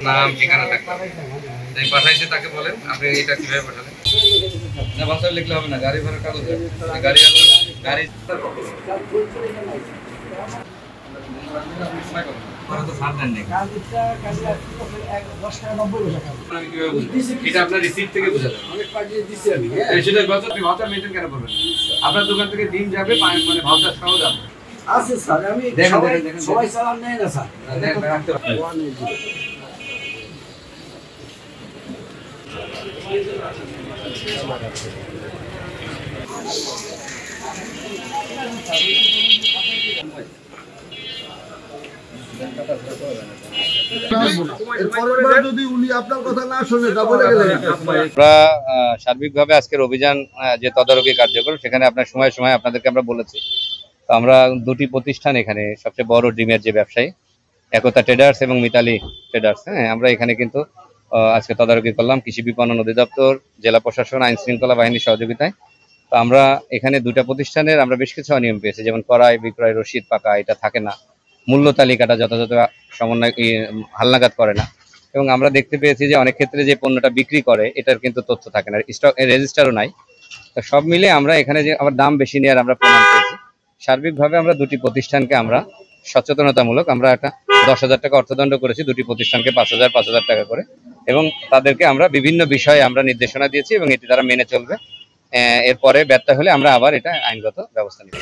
নাম ঠিকানা পাঠাইছে তাকে বলেন আপনি এটা কিভাবে পাঠালেন। না বাসায় লিখলে হবে না, গাড়ি ভাড়ার কাগজ গাড়ি গাড়ি আপনার দোকান থেকে ডিম যাবে মানে ভাউচার সহ যাবে। আছে স্যার, আমি সবাই চালান নেই না স্যার। সার্বিকভাবে আজকের অভিযান যে তদারকি কার্যক্রম সেখানে আপনার সময় সময় আপনাদেরকে আমরা বলেছি। তো আমরা দুটি প্রতিষ্ঠান এখানে সবচেয়ে বড় ডিমের যে ব্যবসায়ী একতা ট্রেডার্স এবং মিতালি ট্রেডার্স, আমরা এখানে কিন্তু আজকে তদারকি করলাম কৃষি বিপণন অধিদপ্তর, জেলা প্রশাসন, আইন শৃঙ্খলা বাহিনীর সহযোগিতায়। তো আমরা এখানে দুটা প্রতিষ্ঠানের আমরা বেশ কিছু অনিয়ম পেয়েছি, যেমন ক্রয় বিক্রয় রসিদ পাকা এটা থাকে না, মূল্য তালিকাটা যথাযথ সমন্বয় হালনাগাদ করে না, এবং আমরা দেখতে পেয়েছি যে অনেক ক্ষেত্রে যে পণ্যটা বিক্রি করে এটার কিন্তু তথ্য থাকে না, স্টক রেজিস্টারও নাই। তো সব মিলে আমরা এখানে যে আবার দাম বেশি নেওয়ার আমরা প্রমাণ পেয়েছি। সার্বিকভাবে আমরা দুটি প্রতিষ্ঠানকে আমরা সচেতনতামূলক আমরা একটা 10,000 টাকা অর্থদণ্ড করেছি, দুটি প্রতিষ্ঠানকে 5,000 টাকা করে, এবং তাদেরকে আমরা বিভিন্ন বিষয়ে আমরা নির্দেশনা দিয়েছি এবং এটি তারা মেনে চলবে। এরপরে ব্যর্থ হলে আমরা আবার এটা আইনগত ব্যবস্থা নিব।